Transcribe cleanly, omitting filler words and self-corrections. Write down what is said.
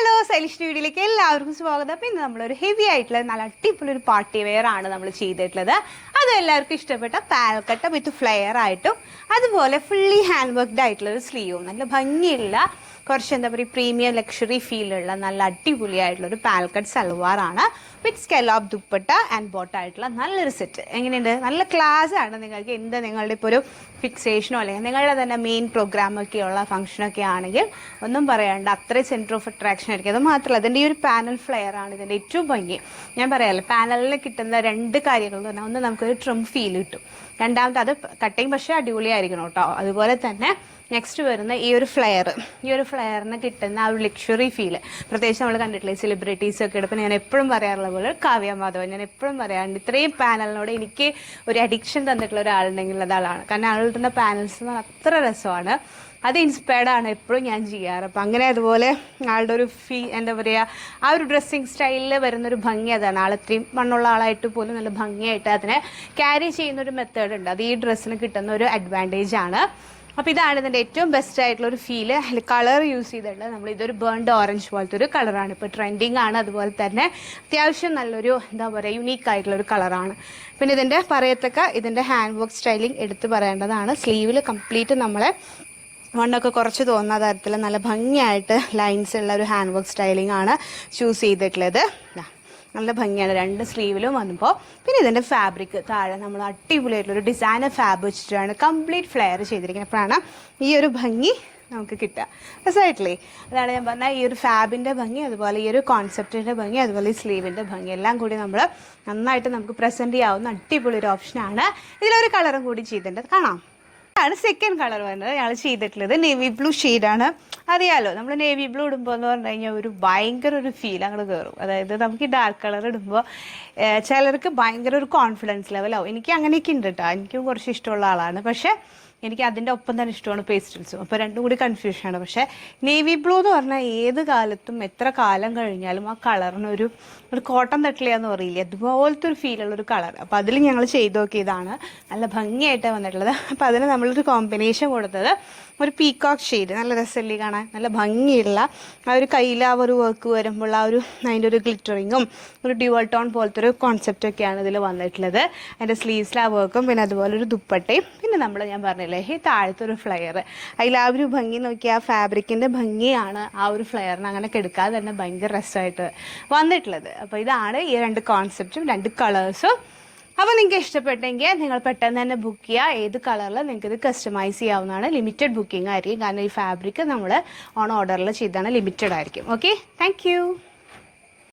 Hello സൈലിഷ് വീഡിയോയിലേക്ക് എല്ലാവർക്കും സ്വാഗതം. അപ്പോൾ ഇന്ന് നമ്മളൊരു ഹെവി ആയിട്ടുള്ള നല്ല അടിപൊളി ഒരു പാർട്ടി വെയർ ആണ് നമ്മൾ ചെയ്തിട്ടുള്ളത്. അത് എല്ലാവർക്കും ഇഷ്ടപ്പെട്ട പാൽക്കട്ട വിത്ത് ഫ്ലെയർ ആയിട്ടും അതുപോലെ ഫുള്ളി ഹാൻഡ് വർക്ക്ഡ് ആയിട്ടുള്ള ഒരു സ്ലീവും നല്ല ഭംഗിയുള്ള കുറച്ച് എന്താ പറയുക പ്രീമിയം ലക്ഷറി ഫീലുള്ള നല്ല അടിപൊളിയായിട്ടുള്ള ഒരു പാൽക്കട്ട് സൽവാറാണ് വിത്ത് സ്കെലോപ്പ് ദുപ്പട്ട ആൻഡ് ബോട്ട് ആയിട്ടുള്ള നല്ലൊരു സെറ്റ്. എങ്ങനെയുണ്ട്? നല്ല ക്ലാസ് ആണ്. നിങ്ങൾക്ക് എന്ത് നിങ്ങളുടെ ഇപ്പോൾ ഒരു ഫിക്സേഷനോ അല്ലെങ്കിൽ നിങ്ങളുടെ തന്നെ മെയിൻ പ്രോഗ്രാമൊക്കെയുള്ള ഫംഗ്ഷനൊക്കെ ആണെങ്കിൽ ഒന്നും പറയാണ്ട് അത്രയും സെൻറ്റർ ഓഫ് അട്രാക്ഷൻ ആയിരിക്കും. അത് മാത്രമല്ല ഇതിൻ്റെ ഈ ഒരു പാനൽ ഫ്ലെയർ ആണ് ഇതിൻ്റെ ഏറ്റവും ഭംഗി. ഞാൻ പറയാമല്ലോ, പാനലിൽ കിട്ടുന്ന രണ്ട് കാര്യങ്ങൾ എന്ന് പറഞ്ഞാൽ ഒന്ന് നമുക്കൊരു ട്രിം ഫീൽ കിട്ടും, രണ്ടാമത്തെ അത് കട്ടിങ് പക്ഷേ അടിപൊളിയായിരിക്കണം കേട്ടോ. അതുപോലെ തന്നെ നെക്സ്റ്റ് വരുന്ന ഈ ഒരു ഫ്ലെയറിന് കിട്ടുന്ന ആ ഒരു ലക്ഷറി ഫീല് പ്രത്യേകിച്ച് നമ്മൾ കണ്ടിട്ടില്ലേ സെലിബ്രിറ്റീസൊക്കെ എടുപ്പം. ഞാൻ എപ്പോഴും പറയാറുള്ള പോലെ കാവ്യ മാധവൻ, ഞാൻ എപ്പോഴും പറയാറുണ്ട് ഇത്രയും പാനലിനോട് എനിക്ക് ഒരു അഡിക്ഷൻ തന്നിട്ടുള്ള ഒരാളുണ്ടെങ്കിൽ അതാണ്. കാരണം ആളുടെ പാനൽസ് അത്ര രസമാണ്, അത് ഇൻസ്പയർഡാണ് എപ്പോഴും ഞാൻ ചെയ്യാറ്. അപ്പം അങ്ങനെ അതുപോലെ ആളുടെ ഒരു എന്താ പറയുക ആ ഒരു ഡ്രസ്സിങ് സ്റ്റൈലിൽ വരുന്നൊരു ഭംഗി അതാണ്. ആളിത്രയും മണ്ണുള്ള ആളായിട്ട് പോലും നല്ല ഭംഗിയായിട്ട് അതിനെ ക്യാരി ചെയ്യുന്നൊരു മെത്തേഡ് ഉണ്ട്. അത് ഈ ഡ്രസ്സിന് കിട്ടുന്ന ഒരു അഡ്വാൻറ്റേജ് ആണ്. അപ്പോൾ ഇതാണ് ഇതിൻ്റെ ഏറ്റവും ബെസ്റ്റ് ആയിട്ടുള്ള ഒരു ഫീല്. അതിൽ കളർ യൂസ് ചെയ്തിട്ടുണ്ട് നമ്മൾ. ഇതൊരു ബേൺഡ് ഓറഞ്ച് പോലത്തെ ഒരു കളറാണ്, ഇപ്പോൾ ട്രെൻഡിങ് ആണ്. അതുപോലെ തന്നെ അത്യാവശ്യം നല്ലൊരു എന്താ പറയുക യുണീക്ക് ആയിട്ടുള്ളൊരു കളറാണ്. പിന്നെ ഇതിൻ്റെ പറയത്തക്ക ഇതിൻ്റെ ഹാൻഡ് വർക്ക് സ്റ്റൈലിംഗ് എടുത്ത് പറയേണ്ടതാണ്. സ്ലീവിൽ കംപ്ലീറ്റ് നമ്മളെ മണ്ണൊക്കെ കുറച്ച് തോന്നുന്ന തരത്തിൽ നല്ല ഭംഗിയായിട്ട് ലൈൻസ് ഉള്ള ഒരു ഹാൻഡ് വർക്ക് സ്റ്റൈലിംഗ് ആണ് ചൂസ് ചെയ്തിട്ടുള്ളത്. നല്ല ഭംഗിയാണ് രണ്ട് സ്ലീവിലും വന്നപ്പോൾ. പിന്നെ ഇതിൻ്റെ ഫാബ്രിക് താഴെ നമ്മൾ അടിപൊളിയായിട്ടുള്ളൊരു ഡിസൈനർ ഫാബ്രിക് വെച്ചിട്ടാണ് കംപ്ലീറ്റ് ഫ്ലെയർ ചെയ്തിരിക്കുന്നത്. അപ്പോഴാണ് ഈ ഒരു ഭംഗി നമുക്ക് കിട്ടുക. രസമായിട്ടില്ലേ? അതാണ് ഞാൻ പറഞ്ഞാൽ ഈ ഒരു ഫാബിൻ്റെ ഭംഗി, അതുപോലെ ഈ ഒരു കോൺസെപ്റ്റിൻ്റെ ഭംഗി, അതുപോലെ ഈ സ്ലീവിൻ്റെ ഭംഗി എല്ലാം കൂടി നമ്മൾ നന്നായിട്ട് നമുക്ക് പ്രസൻറ്റ് ചെയ്യാവുന്ന അടിപൊളി ഒരു ഓപ്ഷനാണ്. ഇതിലൊരു കളറും കൂടി ചെയ്തിട്ടുണ്ട്, കാണാം. ആണ് സെക്കൻഡ് കളർ വരുന്നത് ഞങ്ങൾ ചെയ്തിട്ടുള്ളത് നേവി ബ്ലൂ ഷെയ്ഡാണ്. അറിയാലോ, നമ്മൾ നേവി ബ്ലൂ ഇടുമ്പോൾ എന്ന് പറഞ്ഞു കഴിഞ്ഞാൽ ഒരു ഭയങ്കര ഒരു ഫീൽ അങ്ങോട്ട് കയറും. അതായത് നമുക്ക് ഈ ഡാർക്ക് കളർ ഇടുമ്പോൾ ചിലർക്ക് ഭയങ്കര ഒരു കോൺഫിഡൻസ് ലെവലാവും. എനിക്ക് അങ്ങനെയൊക്കെ ഉണ്ട് കേട്ടോ, എനിക്കും കുറച്ച് ഇഷ്ടമുള്ള ആളാണ്. പക്ഷേ എനിക്ക് അതിൻ്റെ ഒപ്പം തന്നെ ഇഷ്ടമാണ് പേസ്റ്റൽസും. അപ്പോൾ രണ്ടും കൂടി കൺഫ്യൂഷനാണ്. പക്ഷേ നേവി ബ്ലൂ എന്ന് പറഞ്ഞാൽ ഏത് കാലത്തും എത്ര കാലം കഴിഞ്ഞാലും ആ കളറിനൊരു കോട്ടൺ തട്ടിലെന്ന് പറയില്ലേ, അതുപോലത്തെ ഒരു ഫീലുള്ളൊരു കളർ. അപ്പോൾ അതിൽ ഞങ്ങൾ ചെയ്ത് നോക്കിയതാണ്. നല്ല ഭംഗിയായിട്ടാണ് വന്നിട്ടുള്ളത്. അപ്പോൾ അതിന് നമ്മളൊരു കോമ്പിനേഷൻ കൊടുത്തത് ഒരു പീകോക്ക് ഷെയ്ഡ്, നല്ല രസമല്ലേ കാണാൻ, നല്ല ഭംഗിയുള്ള ആ ഒരു കയ്യിൽ ആ ഒരു വർക്ക് വരുമ്പോൾ ആ ഒരു അതിൻ്റെ ഒരു ഗ്ലിറ്ററിങ്ങും ഒരു ഡ്യുവൽ ടോൺ പോലത്തെ ഒരു കോൺസെപ്റ്റൊക്കെയാണ് ഇതിൽ വന്നിട്ടുള്ളത്. അതിൻ്റെ സ്ലീവ്സിൽ ആ വർക്കും പിന്നെ അതുപോലെ ഒരു ദുപ്പട്ടയും പിന്നെ ഞാൻ പറഞ്ഞില്ലേ ഈ താഴത്തെ ഒരു ഫ്ലെയർ, അതിൽ ആ ഒരു ഭംഗി നോക്കി ആ ഫാബ്രിക്കിൻ്റെ ഭംഗിയാണ് ആ ഒരു ഫ്ലെയറിന് അങ്ങനെ കെടുക്കാതെ തന്നെ ഭയങ്കര രസമായിട്ട് വന്നിട്ടുള്ളത്. അപ്പോൾ ഇതാണ് ഈ രണ്ട് കോൺസെപ്റ്റും രണ്ട് കളേഴ്സും. അപ്പോൾ നിങ്ങൾക്ക് ഇഷ്ടപ്പെട്ടെങ്കിൽ നിങ്ങൾ പെട്ടെന്ന് തന്നെ ബുക്ക് ചെയ്യുക. ഏത് കളറിൽ നിങ്ങൾക്ക് ഇത് കസ്റ്റമൈസ് ചെയ്യാവുന്നതാണ്. ലിമിറ്റഡ് ബുക്കിംഗ് ആയിരിക്കും, കാരണം ഈ ഫാബ്രിക് നമ്മൾ ഓൺ ഓർഡറിൽ ചെയ്താണ് ലിമിറ്റഡ് ആയിരിക്കും. Okay, thank